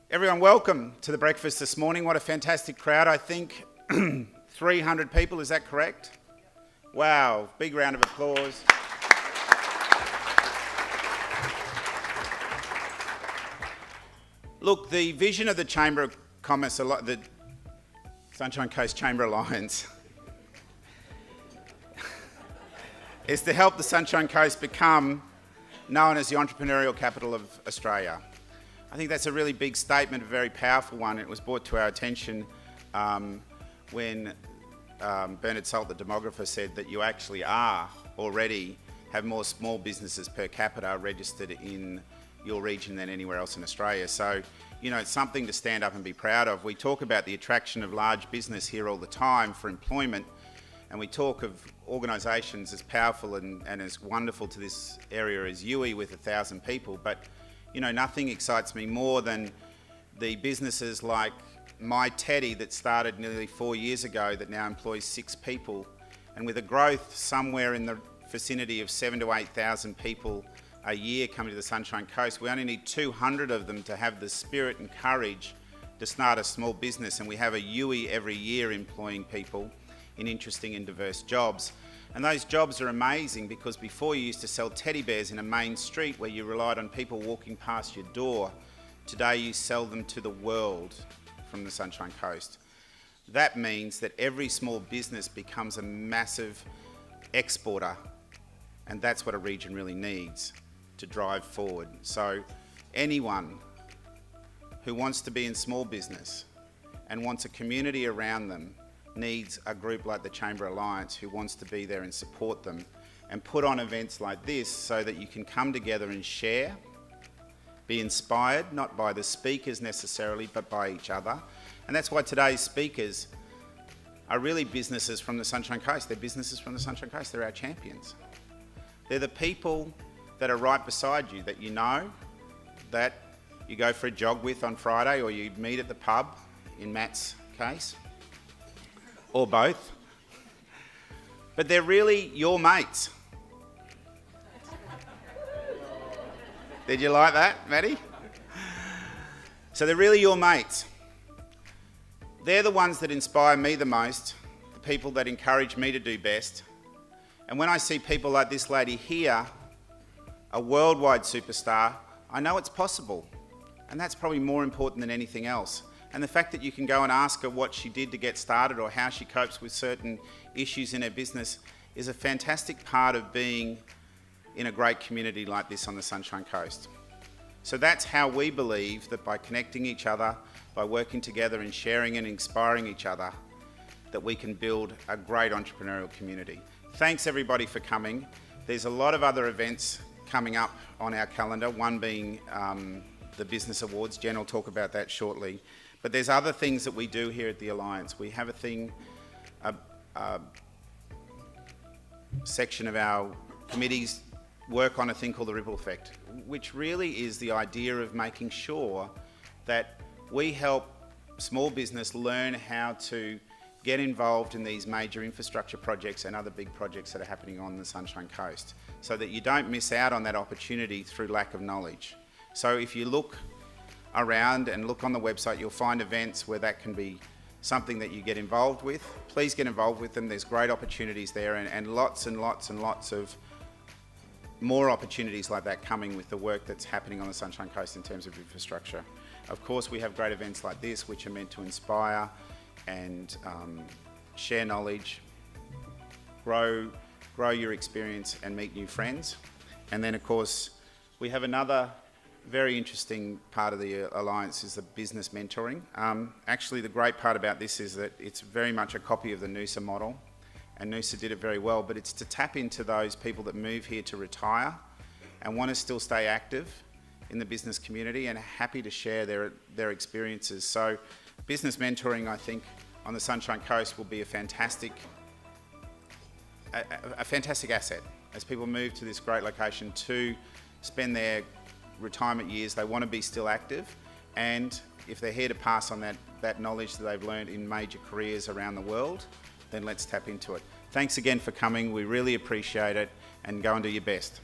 Everyone, welcome to the breakfast this morning. What a fantastic crowd. I think 300 people, is that correct? Wow, big round of applause. Look, the vision of the Chamber of Commerce, the Sunshine Coast Chamber Alliance, is to help the Sunshine Coast become known as the entrepreneurial capital of Australia. I think that's a really big statement, a very powerful one. It was brought to our attention when Bernard Salt, the demographer, said that you actually already have more small businesses per capita registered in your region than anywhere else in Australia. So, you know, it's something to stand up and be proud of. We talk about the attraction of large business here all the time for employment, and we talk of organisations as powerful and as wonderful to this area as UWI with 1,000 people, but you know, nothing excites me more than the businesses like My Teddy that started nearly 4 years ago that now employs 6 people, and with a growth somewhere in the vicinity of 7,000 to 8,000 people a year coming to the Sunshine Coast. We only need 200 of them to have the spirit and courage to start a small business, and we have a UWI every year employing people in interesting and diverse jobs. And those jobs are amazing because before you used to sell teddy bears in a main street where you relied on people walking past your door. Today you sell them to the world from the Sunshine Coast. That means that every small business becomes a massive exporter, and that's what a region really needs to drive forward. So anyone who wants to be in small business and wants a community around them needs a group like the Chamber Alliance who wants to be there and support them and put on events like this so that you can come together and share, be inspired, not by the speakers necessarily, but by each other. And that's why today's speakers are really businesses from the Sunshine Coast. They're businesses from the Sunshine Coast. They're our champions. They're the people that are right beside you, that you know, that you go for a jog with on Friday, or you meet at the pub, in Matt's case, or both, but they're really your mates. Did you like that, Maddie? So they're really your mates. They're the ones that inspire me the most, the people that encourage me to do best. And when I see people like this lady here, a worldwide superstar, I know it's possible. And that's probably more important than anything else. And the fact that you can go and ask her what she did to get started or how she copes with certain issues in her business is a fantastic part of being in a great community like this on the Sunshine Coast. So that's how we believe that by connecting each other, by working together and sharing and inspiring each other, that we can build a great entrepreneurial community. Thanks everybody for coming. There's a lot of other events coming up on our calendar, one being the Business Awards. Jen will talk about that shortly. But there's other things that we do here at the Alliance. We have a section of our committees work on a thing called the ripple effect, which really is the idea of making sure that we help small business learn how to get involved in these major infrastructure projects and other big projects that are happening on the Sunshine Coast, so that you don't miss out on that opportunity through lack of knowledge. So if you look around and look on the website, you'll find events where that can be something that you get involved with. Please get involved with them. There's great opportunities there, and lots and lots and lots of more opportunities like that coming with the work that's happening on the Sunshine Coast in terms of infrastructure. Of course, we have great events like this which are meant to inspire and share knowledge, grow your experience and meet new friends. And then of course, we have another very interesting part of the Alliance is the business mentoring. Actually, the great part about this is that it's very much a copy of the Noosa model, and Noosa did it very well, but it's to tap into those people that move here to retire and want to still stay active in the business community and are happy to share their experiences. So business mentoring, I think, on the Sunshine Coast will be a fantastic asset as people move to this great location to spend their retirement years. They want to be still active, and if they're here to pass on that knowledge that they've learned in major careers around the world, then let's tap into it. Thanks again for coming. We really appreciate it, and go and do your best.